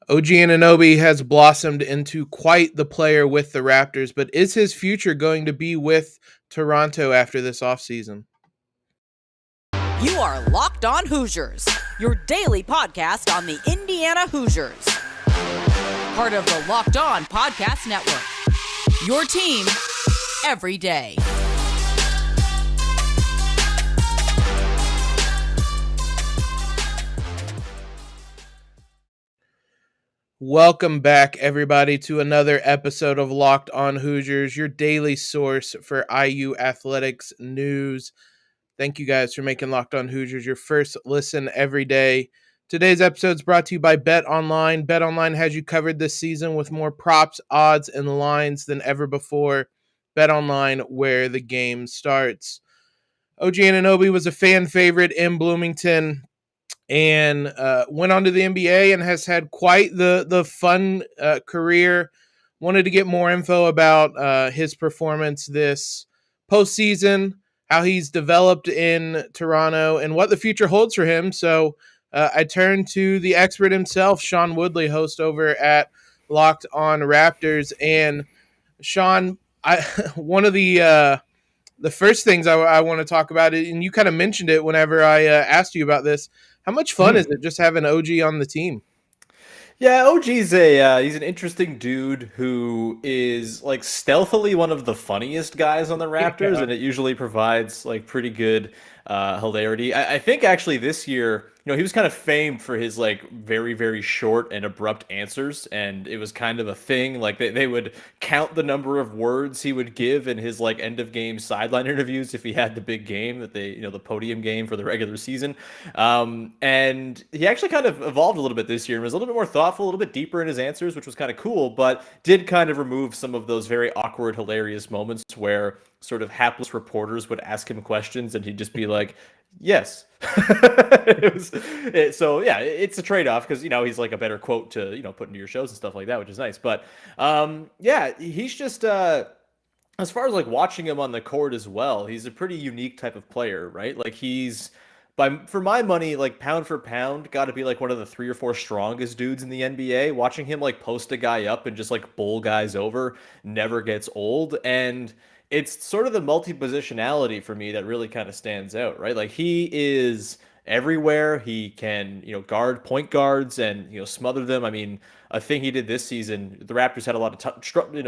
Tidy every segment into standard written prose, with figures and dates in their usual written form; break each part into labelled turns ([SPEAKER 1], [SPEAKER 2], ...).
[SPEAKER 1] OG Anunoby has blossomed into quite the player with the Raptors, but is his future going to be with Toronto after this offseason?
[SPEAKER 2] You are Locked On Hoosiers, your daily podcast on the Indiana Hoosiers. Part of the Locked On Podcast Network, your team every day.
[SPEAKER 1] Welcome back, everybody, to another episode of Locked On Hoosiers, your daily source for IU athletics news. Thank you guys for making Locked On Hoosiers your first listen every day. Today's episode is brought to you by Bet Online. Bet Online has you covered this season with more props, odds, and lines than ever before. Bet Online, where the game starts. OG Anunoby was a fan favorite in Bloomington and went on to the NBA and has had quite the fun career. Wanted to get more info about his performance this postseason, how he's developed in Toronto, and what the future holds for him. So I turned to the expert himself, Sean Woodley, host over at Locked On Raptors. And Sean, one of the first things I want to talk about, and you kind of mentioned it whenever I asked you about this. How much fun is it just having OG on the team?
[SPEAKER 3] Yeah, OG's he's an interesting dude who is like stealthily one of the funniest guys on the Raptors, and it usually provides like pretty good hilarity. I think actually this year, he was kind of famed for his like very, very short and abrupt answers, and it was kind of a thing. Like they would count the number of words he would give in his like end of game sideline interviews if he had the big game that the podium game for the regular season. And he actually kind of evolved a little bit this year and was a little bit more thoughtful, a little bit deeper in his answers, which was kind of cool, but did kind of remove some of those very awkward, hilarious moments where sort of hapless reporters would ask him questions and he'd just be like, yes. So yeah, it's a trade-off because he's like a better quote to put into your shows and stuff like that, which is nice. But yeah, he's just as far as like watching him on the court as well, he's a pretty unique type of player, right? Like he's for my money, like pound for pound, got to be like one of the 3 or 4 strongest dudes in the NBA. Watching him like post a guy up and just like bowl guys over never gets old. And it's sort of the multi-positionality for me that really kind of stands out, right? Like he is everywhere. He can, guard point guards and, smother them. I mean, a thing he did this season, the Raptors had a lot of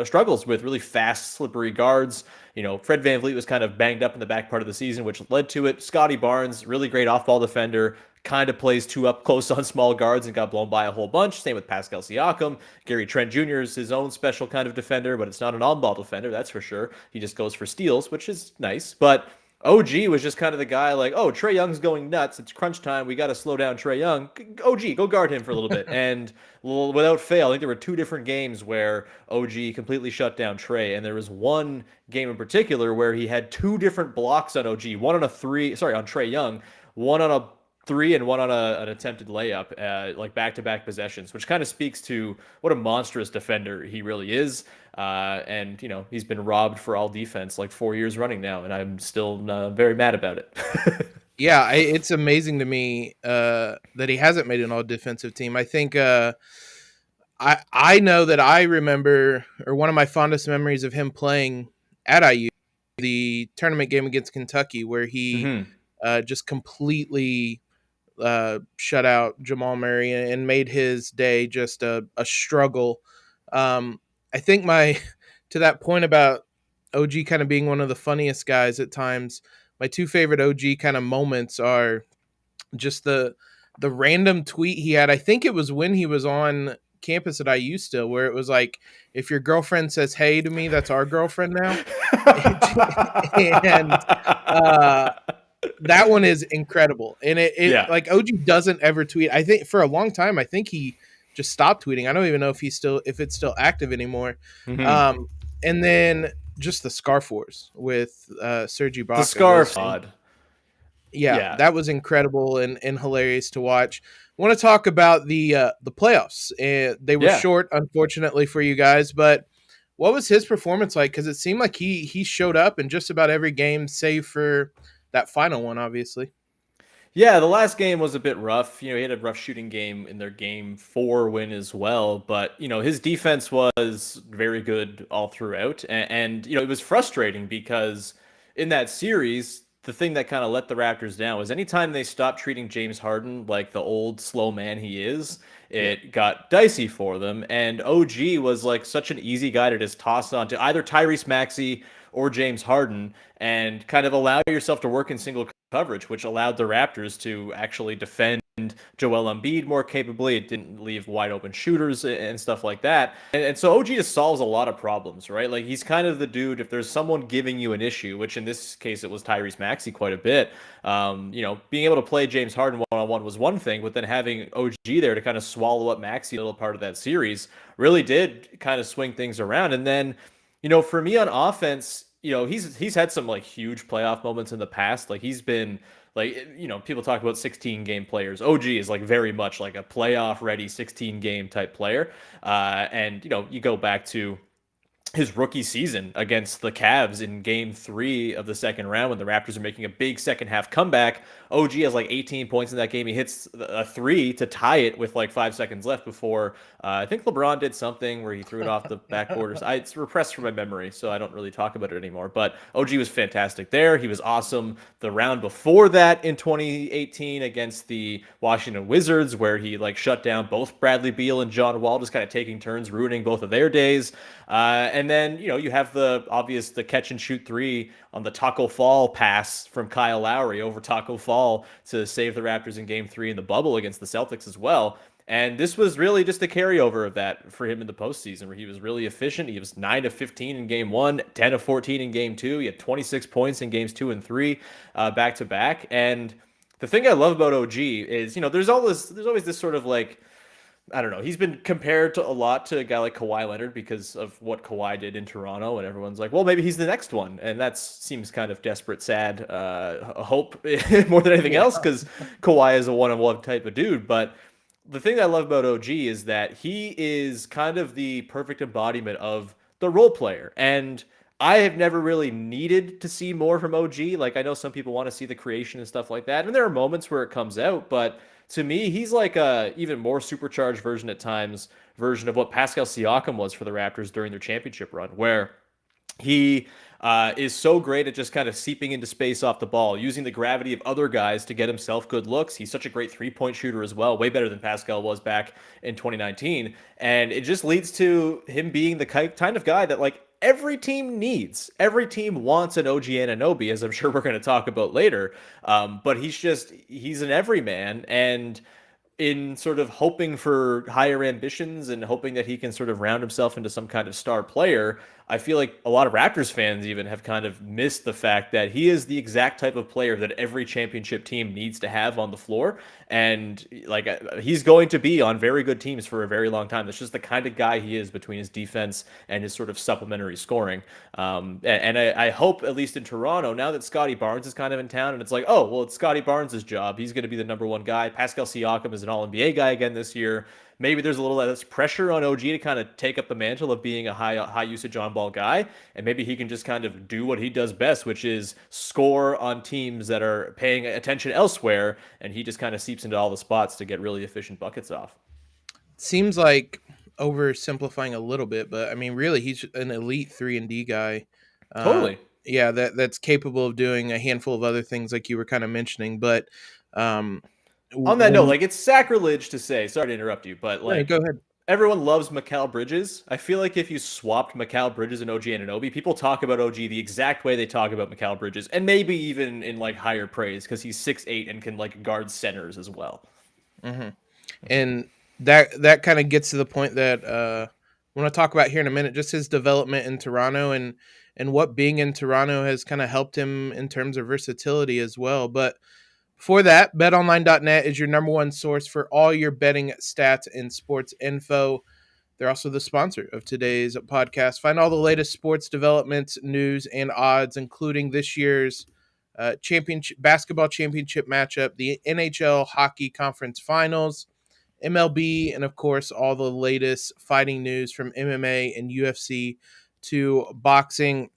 [SPEAKER 3] struggles with really fast, slippery guards. Fred VanVleet was kind of banged up in the back part of the season, which led to it. Scotty Barnes, really great off-ball defender, kind of plays too up close on small guards and got blown by a whole bunch. Same with Pascal Siakam. Gary Trent Jr. is his own special kind of defender, but it's not an on-ball defender, that's for sure. He just goes for steals, which is nice. But OG was just kind of the guy like, oh, Trae Young's going nuts. It's crunch time. We got to slow down Trae Young. OG, go guard him for a little bit. And without fail, I think there were 2 different games where OG completely shut down Trae. And there was one game in particular where he had 2 different blocks on OG, one on a 3, sorry, on Trae Young, one on a 3 and one on an attempted layup, like back-to-back possessions, which kind of speaks to what a monstrous defender he really is. And he's been robbed for all defense like 4 years running now, and I'm still very mad about it.
[SPEAKER 1] Yeah, it's amazing to me that he hasn't made an all-defensive team. I think I know that I remember, or one of my fondest memories of him playing at IU, the tournament game against Kentucky, where he just completely shut out Jamal Murray and made his day just a struggle. I think to that point about OG kind of being one of the funniest guys at times, my 2 favorite OG kind of moments are just the random tweet he had. I think it was when he was on campus at IU still, where it was like, if your girlfriend says hey to me, that's our girlfriend now. And that one is incredible. And it like OG doesn't ever tweet. I think for a long time, I think he just stopped tweeting. I don't even know if it's still active anymore. And then just the Scarf Wars with Serge Ibaka.
[SPEAKER 3] The Scarf odd.
[SPEAKER 1] Yeah, that was incredible and hilarious to watch. I want to talk about the playoffs. They were short, unfortunately, for you guys, but what was his performance like? Because it seemed like he showed up in just about every game, save for that final one, obviously.
[SPEAKER 3] Yeah, the last game was a bit rough. He had a rough shooting game in their game 4 win as well, but his defense was very good all throughout, and it was frustrating because in that series, the thing that kind of let the Raptors down was anytime they stopped treating James Harden like the old slow man he is,
[SPEAKER 1] Yeah.
[SPEAKER 3] it got dicey for them. And OG was like such an easy guy to just toss on to either Tyrese Maxey or James Harden and kind of allow yourself to work in single coverage, which allowed the Raptors to actually defend Joel Embiid more capably. It didn't leave wide open shooters and stuff like that. And so OG just solves a lot of problems, right? Like he's kind of the dude, if there's someone giving you an issue, which in this case it was Tyrese Maxey quite a bit, being able to play James Harden one-on-one was one thing, but then having OG there to kind of swallow up Maxey a little part of that series really did kind of swing things around. And then, for me on offense, he's had some like huge playoff moments in the past. Like he's been like people talk about 16 game players. OG is like very much like a playoff ready 16 game type player. And you go back to his rookie season against the Cavs in game 3 of the second round when the Raptors are making a big second half comeback. OG has like 18 points in that game. He hits a 3 to tie it with like 5 seconds left before I think LeBron did something where he threw it off the backboard. It's repressed from my memory, so I don't really talk about it anymore. But OG was fantastic there. He was awesome the round before that in 2018 against the Washington Wizards, where he like shut down both Bradley Beal and John Wall, just kind of taking turns ruining both of their days. And then, you have the catch and shoot 3 on the Taco Fall pass from Kyle Lowry over Taco Fall to save the Raptors in game 3 in the bubble against the Celtics as well. And this was really just a carryover of that for him in the postseason, where he was really efficient. He was 9 of 15 in game 1, 10 of 14 in game 2. He had 26 points in games 2 and 3 back to back. And the thing I love about OG is, there's always this sort of like, I don't know. He's been compared to a lot to a guy like Kawhi Leonard because of what Kawhi did in Toronto, and everyone's like, well, maybe he's the next one, and that seems kind of desperate, sad, hope more than anything else because Kawhi is a one-on-one type of dude. But the thing that I love about OG is that he is kind of the perfect embodiment of the role player, and I have never really needed to see more from OG. Like I know some people want to see the creation and stuff like that, and there are moments where it comes out, but to me, he's like a even more supercharged version at times, version of what Pascal Siakam was for the Raptors during their championship run, where he is so great at just kind of seeping into space off the ball, using the gravity of other guys to get himself good looks. He's such a great three-point shooter as well, way better than Pascal was back in 2019. And it just leads to him being the kind of guy that like every team needs. Every team wants an OG Anunoby, as I'm sure we're going to talk about later. But he's an everyman, and in sort of hoping for higher ambitions and hoping that he can sort of round himself into some kind of star player, I feel like a lot of Raptors fans even have kind of missed the fact that he is the exact type of player that every championship team needs to have on the floor. And like he's going to be on very good teams for a very long time. That's just the kind of guy he is between his defense and his sort of supplementary scoring. And I hope, at least in Toronto, now that Scotty Barnes is kind of in town, and it's like, oh, well, it's Scotty Barnes' job. He's going to be the number one guy. Pascal Siakam is an All-NBA guy again this year. Maybe there's a little less pressure on OG to kind of take up the mantle of being a high usage on ball guy, and maybe he can just kind of do what he does best, which is score on teams that are paying attention elsewhere, and he just kind of seeps into all the spots to get really efficient buckets off.
[SPEAKER 1] Seems like oversimplifying a little bit, but I mean, really, he's an elite 3-and-D guy.
[SPEAKER 3] Totally.
[SPEAKER 1] Yeah, that's capable of doing a handful of other things, like you were kind of mentioning. But
[SPEAKER 3] on that note, like it's sacrilege to say. Sorry to interrupt you, but like,
[SPEAKER 1] go ahead.
[SPEAKER 3] Everyone loves Mikal Bridges. I feel like if you swapped Mikal Bridges and OG Anunoby, people talk about OG the exact way they talk about Mikal Bridges, and maybe even in like higher praise because he's 6'8" and can like guard centers as well.
[SPEAKER 1] Mm-hmm. And that kind of gets to the point that I want to talk about here in a minute, just his development in Toronto and what being in Toronto has kind of helped him in terms of versatility as well. But for that, betonline.net is your number one source for all your betting stats and sports info. They're also the sponsor of today's podcast. Find all the latest sports developments, news, and odds, including this year's basketball championship matchup, the NHL Hockey Conference Finals, MLB, and of course, all the latest fighting news from MMA and UFC to boxing.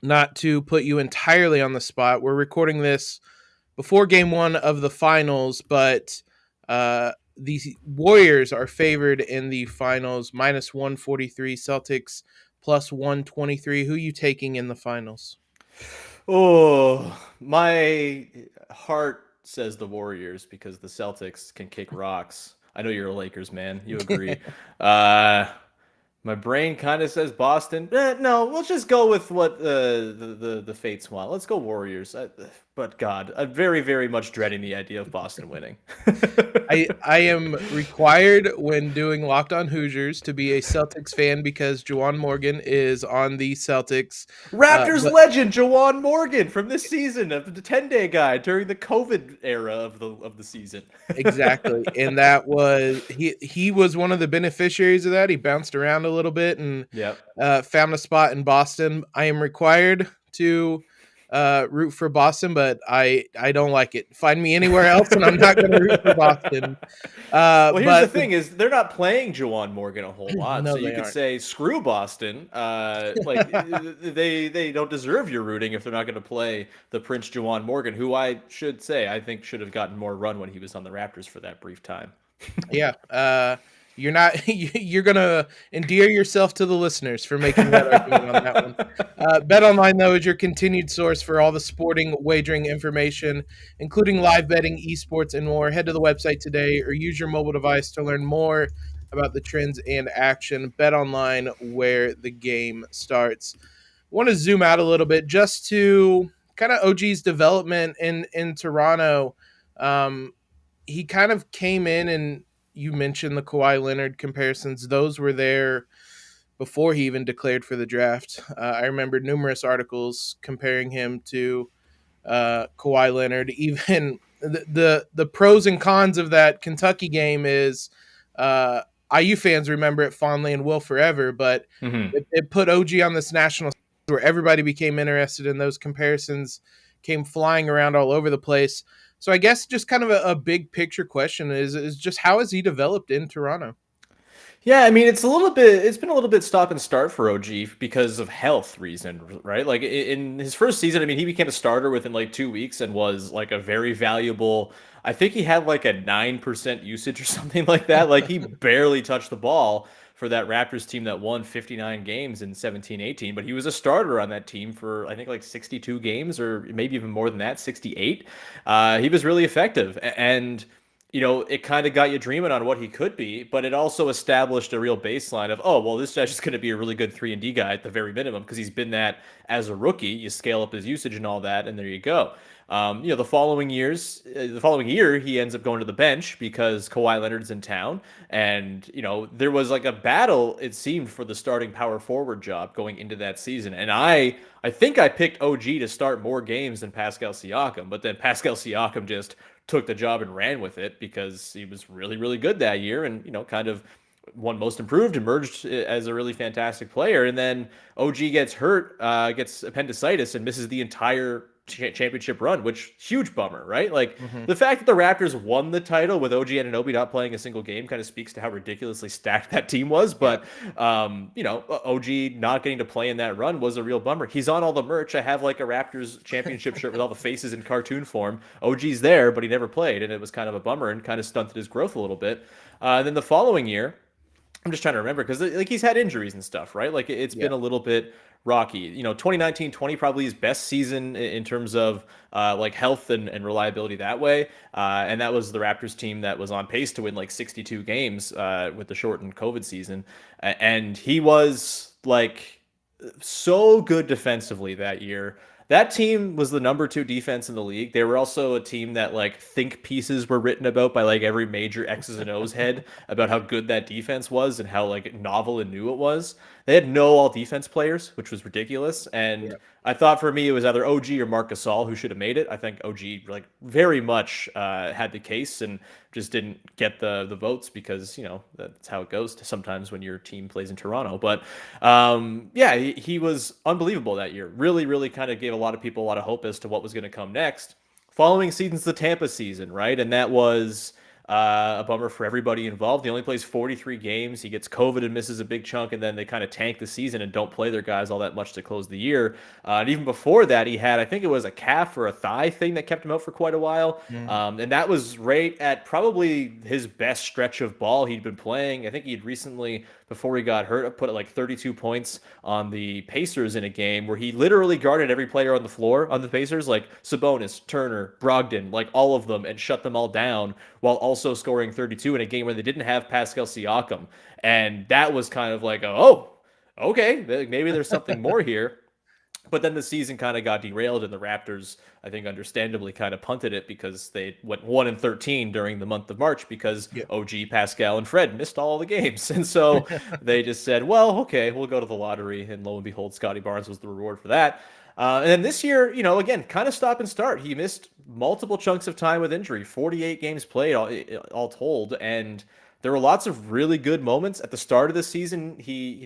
[SPEAKER 1] Not to put you entirely on the spot, we're recording this before game one of the finals, but the Warriors are favored in the finals, minus 143, Celtics plus 123. Who you taking in the finals?
[SPEAKER 3] Oh, my heart says the Warriors because the Celtics can kick rocks. I know you're a Lakers man. You agree. Uh, my brain kind of says Boston. No, let's just go with what the fates want. Let's go Warriors. But God, I'm very, very much dreading the idea of Boston winning.
[SPEAKER 1] I am required when doing Locked On Hoosiers to be a Celtics fan because Juwan Morgan is on the Celtics.
[SPEAKER 3] Raptors
[SPEAKER 1] But
[SPEAKER 3] legend Jawan Morgan from this season of the 10-day guy during the COVID era of the season.
[SPEAKER 1] exactly, and that was he was one of the beneficiaries of that. He bounced around a little bit and
[SPEAKER 3] Yep.
[SPEAKER 1] found a spot in Boston. I am required to root for Boston, but I don't like it. Find me anywhere else, and I'm not going to root for Boston.
[SPEAKER 3] Well, here's the
[SPEAKER 1] But
[SPEAKER 3] thing: is they're not playing Jawan Morgan a whole lot,
[SPEAKER 1] no,
[SPEAKER 3] so you
[SPEAKER 1] they
[SPEAKER 3] could
[SPEAKER 1] aren't.
[SPEAKER 3] say screw Boston. They don't deserve your rooting if they're not going to play the Prince Jawan Morgan, who I should say I think should have gotten more run when he was on the Raptors for that brief time.
[SPEAKER 1] Yeah. You're not. You're gonna endear yourself to the listeners for making that argument on that one. BetOnline though is your continued source for all the sporting wagering information, including live betting, esports, and more. Head to the website today or use your mobile device to learn more about the trends and action. BetOnline, where the game starts. I want to zoom out a little bit just to kind of OG's development in Toronto. He kind of came in, and you mentioned the Kawhi Leonard comparisons. Those were there before he even declared for the draft. I remember numerous articles comparing him to Kawhi Leonard. Even the pros and cons of that Kentucky game is IU fans remember it fondly and will forever, but
[SPEAKER 3] Mm-hmm.
[SPEAKER 1] it put OG on this national stage where everybody became interested in those comparisons, came flying around all over the place. So I guess just kind of a big picture question is just how has he developed in Toronto?
[SPEAKER 3] Yeah, I mean it's been a little bit stop and start for OG because of health reason, right? Like in his first season, I mean he became a starter within like 2 weeks and was like a very valuable. I think he had like a 9% usage or something like that. Like he barely touched the ball for that Raptors team that won 59 games in 17-18, but he was a starter on that team for I think like 62 games or maybe even more than that, 68. He was really effective and it kind of got you dreaming on what he could be, but it also established a real baseline of, oh, well, this guy's just going to be a really good 3-and-D guy at the very minimum because he's been that as a rookie. You scale up his usage and all that, and there you go. The following year, he ends up going to the bench because Kawhi Leonard's in town, and there was like a battle it seemed for the starting power forward job going into that season, and I think I picked OG to start more games than Pascal Siakam, but then Pascal Siakam just took the job and ran with it because he was really, really good that year and, kind of won most improved, emerged as a really fantastic player. And then OG gets hurt, gets appendicitis and misses the entire championship run, which huge bummer, right? Like the fact that the Raptors won the title with OG Anunoby not playing a single game kind of speaks to how ridiculously stacked that team was. But OG not getting to play in that run was a real bummer. He's on all the merch. I have like a Raptors championship shirt with all the faces in cartoon form. OG's there, but he never played, and it was kind of a bummer and kind of stunted his growth a little bit. And then the following year, I'm just trying to remember because like he's had injuries and stuff, right? Like it's been a little bit rocky. 2019-20 probably his best season in terms of like health and reliability that way. And that was the Raptors team that was on pace to win like 62 games with the shortened COVID season. And he was like so good defensively that year. That team was the number 2 defense in the league. They were also a team that like think pieces were written about by like every major X's and O's head about how good that defense was and how like novel and new it was. They had no all defense players, which was ridiculous. And I thought for me it was either OG or Marc Gasol who should have made it. I think OG like very much had the case and just didn't get the votes because that's how it goes sometimes when your team plays in Toronto. But he was unbelievable that year. Really, really kind of gave a lot of people a lot of hope as to what was going to come next. Following season's the Tampa season, right? And that was A bummer for everybody involved. He only plays 43 games. He gets COVID and misses a big chunk, and then they kind of tank the season and don't play their guys all that much to close the year. And even before that, he had, I think it was a calf or a thigh thing that kept him out for quite a while.
[SPEAKER 1] Mm.
[SPEAKER 3] And that was right at probably his best stretch of ball he'd been playing. I think he'd recently, before he got hurt, put like 32 points on the Pacers in a game where he literally guarded every player on the floor on the Pacers, like Sabonis, Turner, Brogdon, like all of them, and shut them all down while also scoring 32 in a game where they didn't have Pascal Siakam. And that was kind of like, oh, okay, maybe there's something more here. But then the season kind of got derailed, and the Raptors, I think, understandably kind of punted it because they went 1-13 during the month of March because
[SPEAKER 1] Yep.
[SPEAKER 3] OG, Pascal, and Fred missed all the games. And so they just said, well, okay, we'll go to the lottery. And lo and behold, Scotty Barnes was the reward for that. And then this year, again, kind of stop and start. He missed multiple chunks of time with injury, 48 games played all told. And there were lots of really good moments at the start of the season. He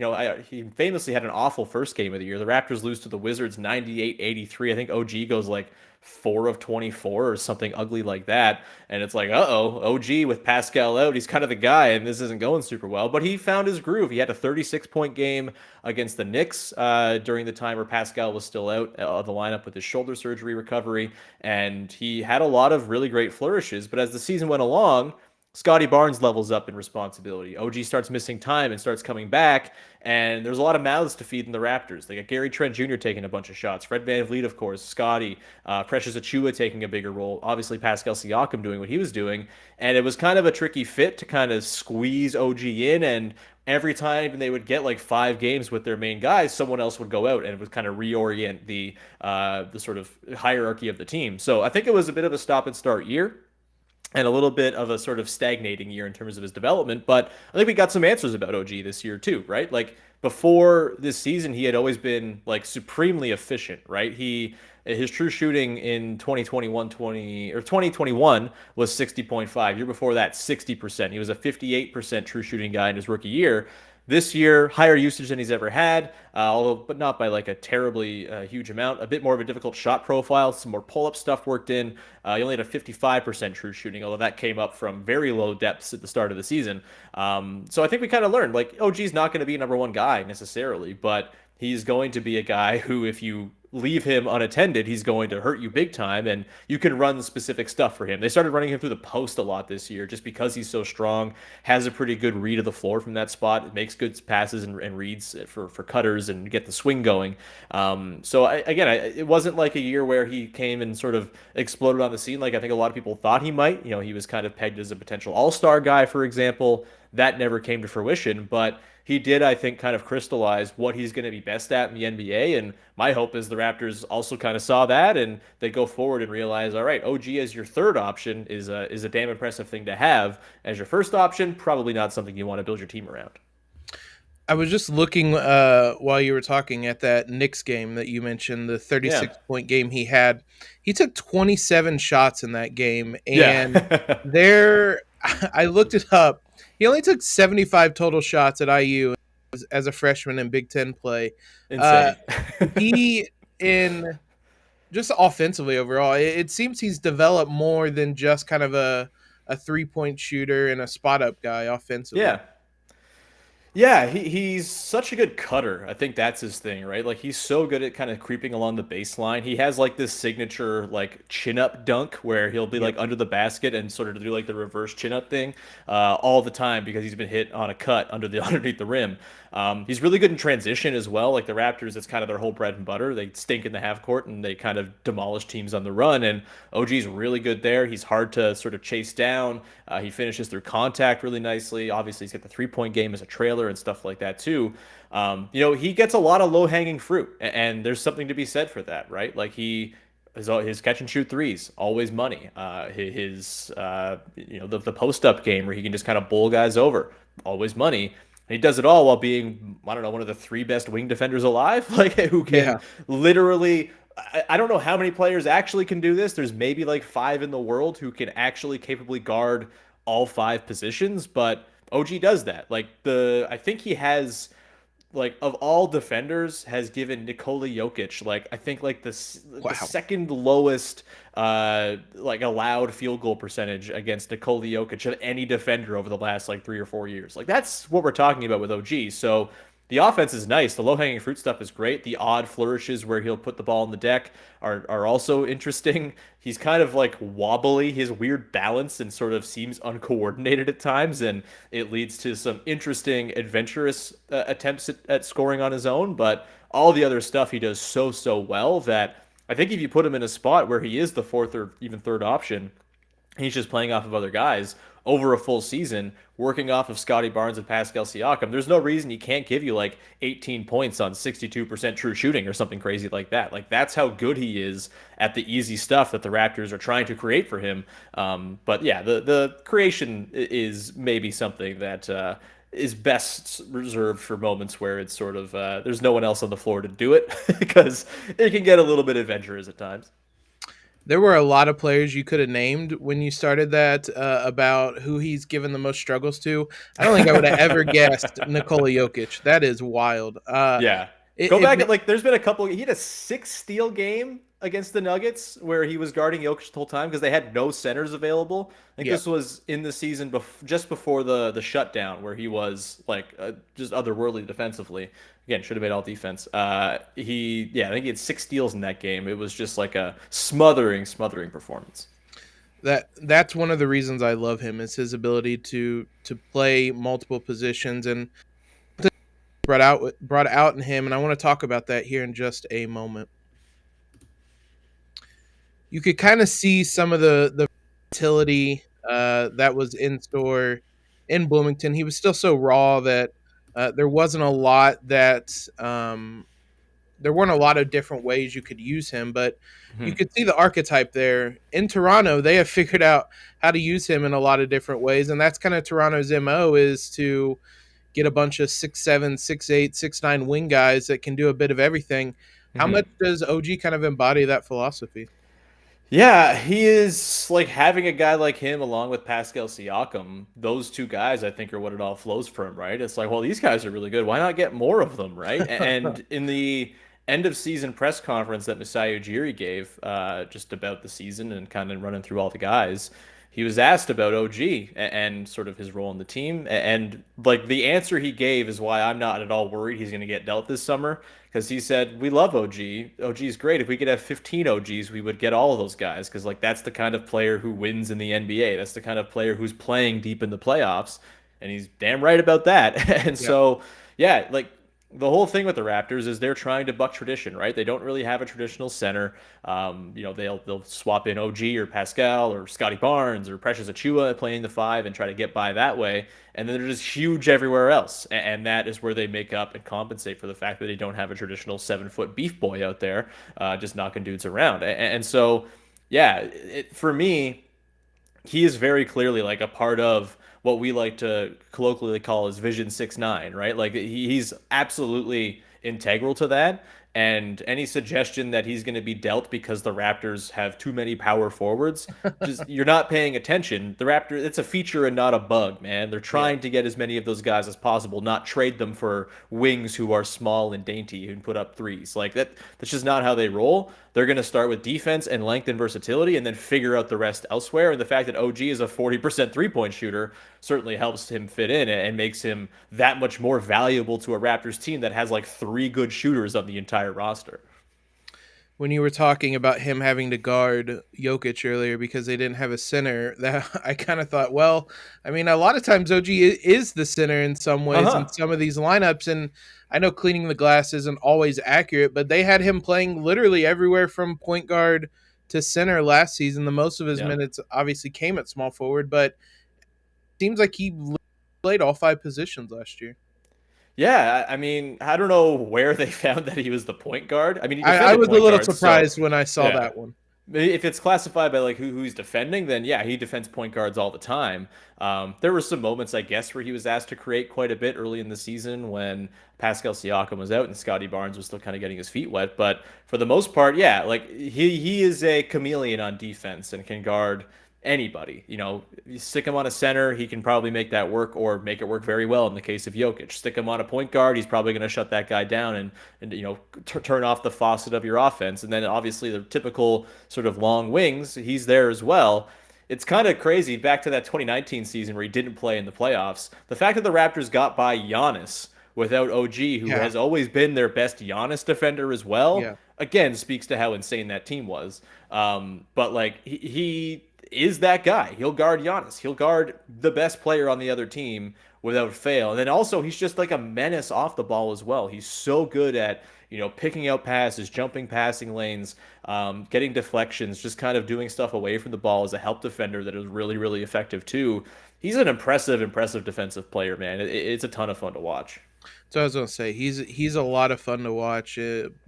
[SPEAKER 3] famously had an awful first game of the year. The Raptors lose to the Wizards 98-83. I think OG goes like 4 of 24 or something ugly like that. And it's like, uh-oh, OG with Pascal out, he's kind of the guy, and this isn't going super well. But he found his groove. He had a 36-point game against the Knicks during the time where Pascal was still out of the lineup with his shoulder surgery recovery. And he had a lot of really great flourishes. But as the season went along, Scotty Barnes levels up in responsibility. OG starts missing time and starts coming back, and there's a lot of mouths to feed in the Raptors. They got Gary Trent Jr. taking a bunch of shots, Fred VanVleet, of course, Scotty, Precious Achiuwa taking a bigger role, obviously Pascal Siakam doing what he was doing, and it was kind of a tricky fit to kind of squeeze OG in, and every time they would get like 5 games with their main guys, someone else would go out, and it would kind of reorient the sort of hierarchy of the team. So I think it was a bit of a stop and start year and a little bit of a sort of stagnating year in terms of his development. But I think we got some answers about OG this year too, right? Like before this season, he had always been like supremely efficient, right? His true shooting in 2021 was 60.5. Year before that, 60%. He was a 58% true shooting guy in his rookie year. This year, higher usage than he's ever had, but not by like a terribly huge amount. A bit more of a difficult shot profile, some more pull-up stuff worked in. He only had a 55% true shooting, although that came up from very low depths at the start of the season. So I think we kind of learned, like, OG's not going to be a number one guy necessarily, but he's going to be a guy who, if you leave him unattended, he's going to hurt you big time, and you can run specific stuff for him. They started running him through the post a lot this year just because he's so strong, has a pretty good read of the floor from that spot. It makes good passes and reads for cutters and get the swing going. It wasn't like a year where he came and sort of exploded on the scene like I think a lot of people thought he might. He was kind of pegged as a potential all-star guy, for example. That never came to fruition, but he did, I think, kind of crystallize what he's going to be best at in the NBA. And my hope is the Raptors also kind of saw that and they go forward and realize, all right, OG as your third option is a damn impressive thing to have. As your first option, probably not something you want to build your team around.
[SPEAKER 1] I was just looking while you were talking at that Knicks game that you mentioned, the 36-point game he had. He took 27 shots in that game, and I looked it up. He only took 75 total shots at IU as a freshman in Big Ten play.
[SPEAKER 3] Insane.
[SPEAKER 1] He, in just offensively overall, it seems he's developed more than just kind of a 3-point shooter and a spot-up guy offensively.
[SPEAKER 3] Yeah. Yeah, he's such a good cutter. I think that's his thing, right? Like he's so good at kind of creeping along the baseline. He has like this signature like chin up dunk where he'll be like under the basket and sort of do like the reverse chin up thing all the time because he's been hit on a cut underneath the rim. He's really good in transition as well. Like the Raptors, it's kind of their whole bread and butter. They stink in the half court and they kind of demolish teams on the run. And OG's really good there. He's hard to sort of chase down. He finishes through contact really nicely. Obviously, he's got the 3-point game as a trailer and stuff like that too. He gets a lot of low-hanging fruit, and there's something to be said for that, right? Like his catch and shoot threes, always money. The post up game where he can just kind of bowl guys over, always money. And he does it all while being, I don't know, one of the 3 best wing defenders alive, like who can literally. I don't know how many players actually can do this. There's maybe like 5 in the world who can actually capably guard all 5 positions, but OG does that. I think he has like of all defenders has given Nikola Jokic like I think like the
[SPEAKER 1] Wow.
[SPEAKER 3] second lowest like allowed field goal percentage against Nikola Jokic of any defender over the last like 3 or 4 years. Like that's what we're talking about with OG. So the offense is nice. The low hanging fruit stuff is great. The odd flourishes where he'll put the ball on the deck are also interesting. He's kind of like wobbly, his weird balance and sort of seems uncoordinated at times, and it leads to some interesting, adventurous attempts at scoring on his own. But all the other stuff he does so well that I think if you put him in a spot where he is the fourth or even third option, he's just playing off of other guys over a full season, working off of Scotty Barnes and Pascal Siakam. There's no reason he can't give you like 18 points on 62% true shooting or something crazy like that. Like that's how good he is at the easy stuff that the Raptors are trying to create for him. But yeah, the creation is maybe something that is best reserved for moments where it's sort of there's no one else on the floor to do it because it can get a little bit adventurous at times.
[SPEAKER 1] There were a lot of players you could have named when you started that about who he's given the most struggles to. I don't think I would have ever guessed Nikola Jokic. That is wild.
[SPEAKER 3] Yeah.
[SPEAKER 1] It,
[SPEAKER 3] Go back
[SPEAKER 1] it
[SPEAKER 3] at like there's been a couple he had a 6 steal game against the Nuggets where he was guarding Jokic the whole time because they had no centers available. I think
[SPEAKER 1] yeah,
[SPEAKER 3] this was in the season just before the shutdown where he was like just otherworldly defensively. Again, should have made all defense. I think he had 6 steals in that game. It was just like a smothering performance.
[SPEAKER 1] that's one of the reasons I love him is his ability to play multiple positions and brought out in him, and I want to talk about that here in just a moment. You could kind of see some of the versatility that was in store in Bloomington. He was still so raw that there wasn't a lot that there weren't a lot of different ways you could use him, but you
[SPEAKER 3] Mhm.
[SPEAKER 1] could see the archetype there. In Toronto, they have figured out how to use him in a lot of different ways, and that's kind of Toronto's MO is to get a bunch of 6'7", 6'8", 6'9" wing guys that can do a bit of everything. How
[SPEAKER 3] Mhm.
[SPEAKER 1] much does OG kind of embody that philosophy?
[SPEAKER 3] Yeah, he is like having a guy like him along with Pascal Siakam. Those two guys, I think, are what it all flows from, right? It's like, well, these guys are really good. Why not get more of them, right? And in the end of season press conference that Masai Ujiri gave, just about the season and kind of running through all the guys, he was asked about OG and sort of his role in the team. And like the answer he gave is why I'm not at all worried he's going to get dealt this summer because he said we love OG. OG is great. If we could have 15 OGs, we would get all of those guys because like that's the kind of player who wins in the NBA. That's the kind of player who's playing deep in the playoffs, and he's damn right about that. And
[SPEAKER 1] Yeah.
[SPEAKER 3] so yeah, like the whole thing with the Raptors is they're trying to buck tradition, right? They don't really have a traditional center. They'll swap in OG or Pascal or Scotty Barnes or Precious Achua playing the five and try to get by that way. And then they're just huge everywhere else, and that is where they make up and compensate for the fact that they don't have a traditional 7 foot beef boy out there, just knocking dudes around. And so, yeah, for me, he is very clearly like a part of what we like to colloquially call his Vision 6'9", right? Like he's absolutely integral to that. And any suggestion that he's going to be dealt because the Raptors have too many power forwards, just you're not paying attention. The Raptors, it's a feature and not a bug, man. They're
[SPEAKER 1] Yeah.
[SPEAKER 3] trying to get as many of those guys as possible, not trade them for wings who are small and dainty and put up threes. Like that's just not how they roll. They're going to start with defense and length and versatility and then figure out the rest elsewhere. And the fact that OG is a 40% three-point shooter certainly helps him fit in and makes him that much more valuable to a Raptors team that has like 3 good shooters on the entire roster.
[SPEAKER 1] When you were talking about him having to guard Jokic earlier because they didn't have a center, that I kind of thought, well, I mean, a lot of times OG is the center in some ways in
[SPEAKER 3] Uh-huh.
[SPEAKER 1] some of these lineups, and I know cleaning the glass isn't always accurate, but they had him playing literally everywhere from point guard to center last season. The most of his
[SPEAKER 3] Yeah.
[SPEAKER 1] minutes obviously came at small forward, but it seems like he played all 5 positions last year.
[SPEAKER 3] Yeah, I mean, I don't know where they found that he was the point guard. I mean, he
[SPEAKER 1] I
[SPEAKER 3] defended
[SPEAKER 1] was a
[SPEAKER 3] point
[SPEAKER 1] little
[SPEAKER 3] guards, so
[SPEAKER 1] surprised when I saw
[SPEAKER 3] yeah.
[SPEAKER 1] that one.
[SPEAKER 3] If it's classified by like who he's defending, then yeah, he defends point guards all the time. There were some moments, I guess, where he was asked to create quite a bit early in the season when Pascal Siakam was out and Scotty Barnes was still kind of getting his feet wet. But for the most part, yeah, like he is a chameleon on defense and can guard anybody. You know, you stick him on a center, he can probably make that work or make it work very well in the case of Jokic. Stick him on a point guard, he's probably going to shut that guy down and you know, turn off the faucet of your offense. And then obviously the typical sort of long wings, he's there as well. It's kind of crazy back to that 2019 season where he didn't play in the playoffs. The fact that the Raptors got by Giannis without OG, who
[SPEAKER 1] Yeah.
[SPEAKER 3] has always been their best Giannis defender as well,
[SPEAKER 1] Yeah.
[SPEAKER 3] again speaks to how insane that team was. But like he is that guy. He'll guard Giannis. He'll guard the best player on the other team without fail. And then also he's just like a menace off the ball as well. He's so good at, you know, picking out passes, jumping passing lanes, getting deflections, just kind of doing stuff away from the ball as a help defender that is really, really effective too. He's an impressive defensive player, man. It's a ton of fun to watch.
[SPEAKER 1] So I was gonna say he's a lot of fun to watch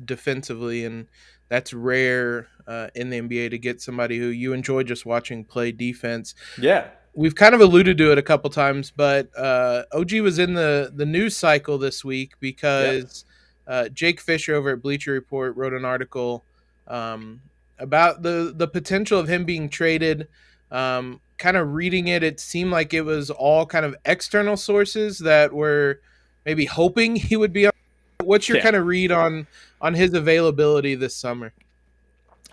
[SPEAKER 1] defensively, and that's rare in the NBA to get somebody who you enjoy just watching play defense.
[SPEAKER 3] Yeah.
[SPEAKER 1] We've kind of alluded to it a couple times, but OG was in the news cycle this week
[SPEAKER 3] Yep.
[SPEAKER 1] because Jake Fisher over at Bleacher Report wrote an article about the potential of him being traded. Kind of reading it, it seemed like it was all kind of external sources that were maybe hoping he would be on. What's your
[SPEAKER 3] Yeah.
[SPEAKER 1] kind of read on his availability this summer?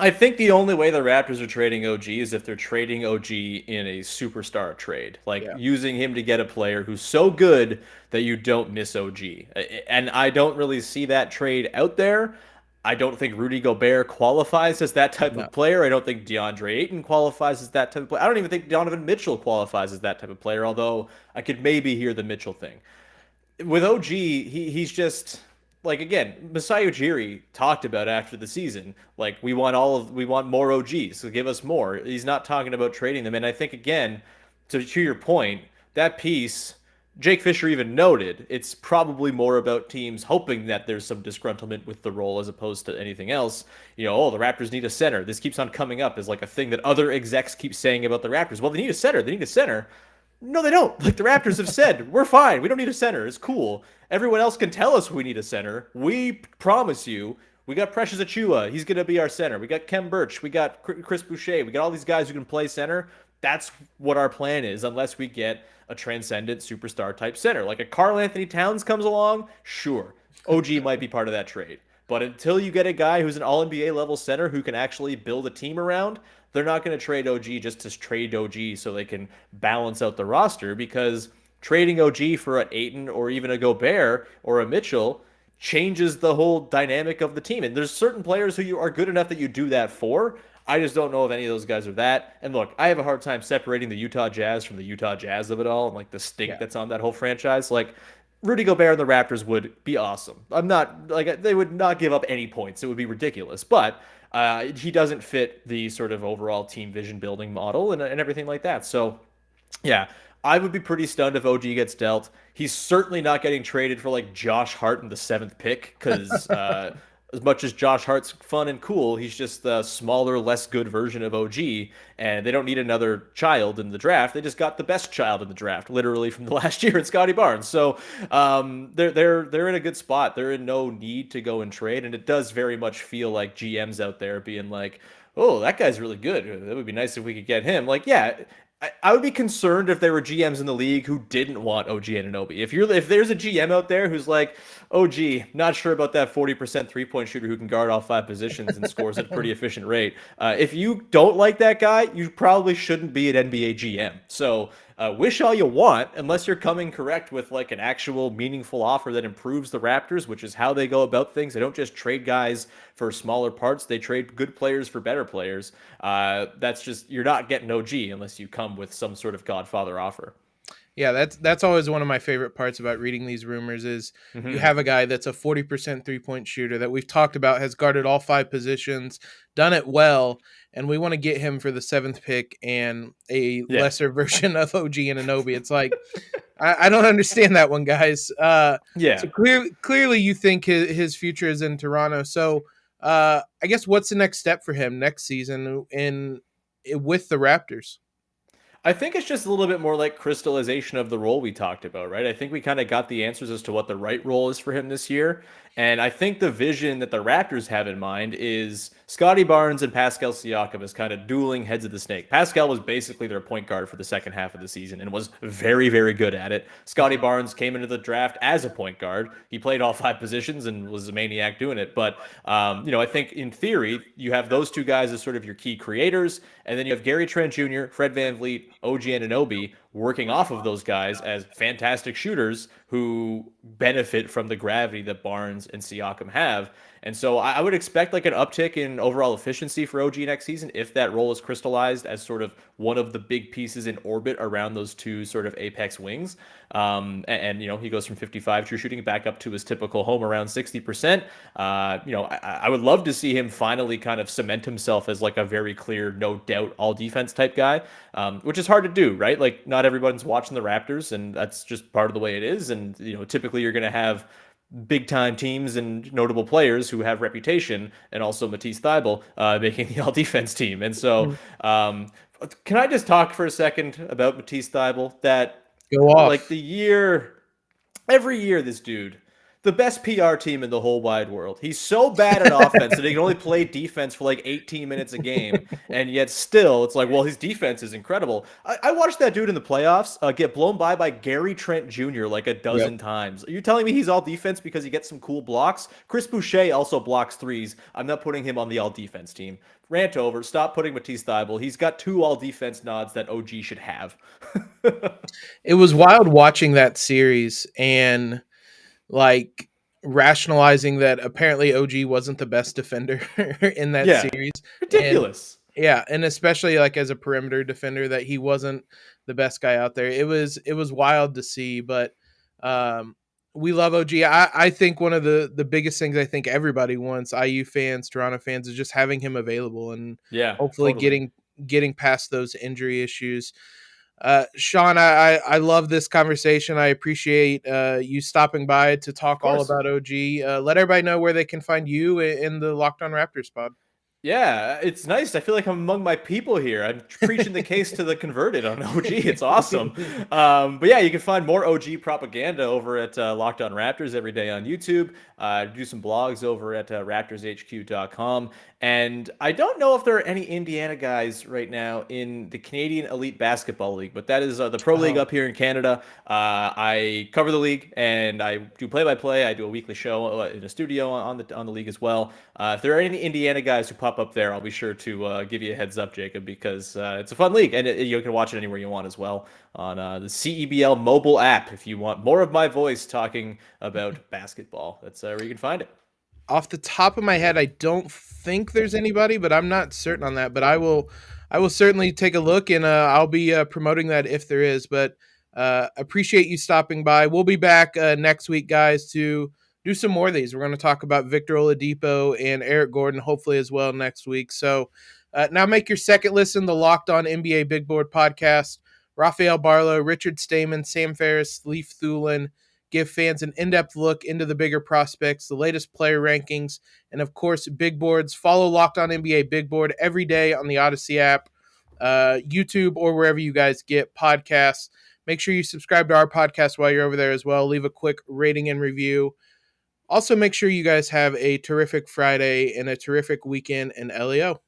[SPEAKER 3] I think the only way the Raptors are trading OG is if they're trading OG in a superstar trade, like
[SPEAKER 1] Yeah,
[SPEAKER 3] using him to get a player who's so good that you don't miss OG. And I don't really see that trade out there. I don't think Rudy Gobert qualifies as that type
[SPEAKER 1] no,
[SPEAKER 3] of player. I don't think DeAndre Ayton qualifies as that type of player. I don't even think Donovan Mitchell qualifies as that type of player, although I could maybe hear the Mitchell thing with OG, he's just like again, Masai Ujiri talked about after the season, like we want more OGs, so give us more. He's not talking about trading them, and I think again, to your point, that piece, Jake Fisher even noted it's probably more about teams hoping that there's some disgruntlement with the role as opposed to anything else. You know, oh, the Raptors need a center. This keeps on coming up as like a thing that other execs keep saying about the Raptors. Well, they need a center. They need a center. No, they don't. Like the Raptors have said, we're fine. We don't need a center. It's cool. Everyone else can tell us we need a center. We promise you. We got Precious Achua. He's going to be our center. We got Kem Birch. We got Chris Boucher. We got all these guys who can play center. That's what our plan is, unless we get a transcendent superstar type center. Like a Karl Anthony Towns comes along, sure. OG might be part of that trade. But until you get a guy who's an all NBA level center who can actually build a team around, they're not going to trade OG just to trade OG so they can balance out the roster because trading OG for an Aiton or even a Gobert or a Mitchell changes the whole dynamic of the team. And there's certain players who you are good enough that you do that for. I just don't know if any of those guys are that. And look, I have a hard time separating the Utah Jazz from the Utah Jazz of it all and like the stink
[SPEAKER 1] yeah,
[SPEAKER 3] that's on that whole franchise. Like Rudy Gobert and the Raptors would be awesome. I'm not like they would not give up any points. It would be ridiculous. But he doesn't fit the sort of overall team vision building model and everything like that. So yeah, I would be pretty stunned if OG gets dealt. He's certainly not getting traded for like Josh Hart in the seventh pick because as much as Josh Hart's fun and cool, he's just the smaller, less good version of OG, and they don't need another child in the draft. They just got the best child in the draft, literally from the last year in Scotty Barnes. So they're in a good spot. They're in no need to go and trade, and it does very much feel like GMs out there being like, "Oh, that guy's really good. That would be nice if we could get him." Like, yeah, I would be concerned if there were GMs in the league who didn't want OG Anunoby. If there's a GM out there who's like, OG, not sure about that 40% 3-point shooter who can guard all five positions and scores at a pretty efficient rate. If you don't like that guy, you probably shouldn't be an NBA GM. So wish all you want, unless you're coming correct with like an actual meaningful offer that improves the Raptors, which is how they go about things. They don't just trade guys for smaller parts; they trade good players for better players. That's just you're not getting OG unless you come with some sort of Godfather offer.
[SPEAKER 1] yeah. That's always one of my favorite parts about reading these rumors is you
[SPEAKER 3] Mm-hmm.
[SPEAKER 1] have a guy that's a 40% 3-point shooter that we've talked about has guarded all five positions, done it well, and we want to get him for the seventh pick and a
[SPEAKER 3] Yeah.
[SPEAKER 1] lesser version of OG Anunoby. It's like I don't understand that one, guys.
[SPEAKER 3] Yeah.
[SPEAKER 1] So clearly, you think his future is in Toronto. So, I guess what's the next step for him next season in with the Raptors?
[SPEAKER 3] I think it's just a little bit more like crystallization of the role we talked about, right? I think we kind of got the answers as to what the right role is for him this year. And I think the vision that the Raptors have in mind is Scotty Barnes and Pascal Siakam as kind of dueling heads of the snake. Pascal was basically their point guard for the second half of the season and was very, very good at it. Scotty Barnes came into the draft as a point guard. He played all 5 positions and was a maniac doing it. But, I think in theory, you have those two guys as sort of your key creators. And then you have Gary Trent Jr., Fred VanVleet, OG Anunoby working off of those guys as fantastic shooters who benefit from the gravity that Barnes and Siakam have. And so I would expect like an uptick in overall efficiency for OG next season if that role is crystallized as sort of one of the big pieces in orbit around those two sort of apex wings. He goes from 55 true shooting back up to his typical home around 60%. I would love to see him finally kind of cement himself as like a very clear, no doubt, all defense type guy, which is hard to do, right? Like not everyone's watching the Raptors, and that's just part of the way it is. And typically you're going to have big time teams and notable players who have reputation, and also Matisse Thybulle making the all defense team. And so, can I just talk for a second about Matisse Thybulle? That
[SPEAKER 1] Go off.
[SPEAKER 3] like every year, this dude, the best PR team in the whole wide world. He's so bad at offense that he can only play defense for like 18 minutes a game. And yet still, it's like, well, his defense is incredible. I watched that dude in the playoffs get blown by Gary Trent Jr. like a dozen times. Are you telling me he's all defense because he gets some cool blocks? Chris Boucher also blocks threes. I'm not putting him on the all defense team. Rant over. Stop putting Matisse Thybulle. He's got 2 all defense nods that OG should have.
[SPEAKER 1] It was wild watching that series and like rationalizing that apparently OG wasn't the best defender in that series.
[SPEAKER 3] Ridiculous.
[SPEAKER 1] And especially like as a perimeter defender, that he wasn't the best guy out there. It was wild to see, but we love OG. I think one of the biggest things I think everybody wants, IU fans, Toronto fans, is just having him available and hopefully getting past those injury issues. Sean, I love this conversation. I appreciate you stopping by to talk all about OG. Let everybody know where they can find you in the Locked On Raptors pod.
[SPEAKER 3] Yeah, it's nice. I feel like I'm among my people here. I'm preaching the case to the converted on OG. It's awesome. But yeah, you can find more OG propaganda over at Locked On Raptors every day on YouTube. Do some blogs over at raptorshq.com. And I don't know if there are any Indiana guys right now in the Canadian Elite Basketball League, but that is the pro league up here in Canada. I cover the league and I do play-by-play. I do a weekly show in a studio on the league as well. If there are any Indiana guys who pop up there, I'll be sure to give you a heads up, Jacob, because it's a fun league and you can watch it anywhere you want as well on the CEBL mobile app if you want more of my voice talking about basketball. That's where you can find it.
[SPEAKER 1] Off the top of my head, I don't think there's anybody, but I'm not certain on that. But I will certainly take a look, and I'll be promoting that if there is. But appreciate you stopping by. We'll be back next week, guys, to do some more of these. We're going to talk about Victor Oladipo and Eric Gordon, hopefully as well next week. So now make your second listen, the Locked On NBA Big Board podcast. Rafael Barlow, Richard Stamen, Sam Ferris, Leif Thulin give fans an in-depth look into the bigger prospects, the latest player rankings, and of course, big boards. Follow Locked On NBA Big Board every day on the Odyssey app, YouTube, or wherever you guys get podcasts. Make sure you subscribe to our podcast while you're over there as well. Leave a quick rating and review. Also, make sure you guys have a terrific Friday and a terrific weekend in LEO.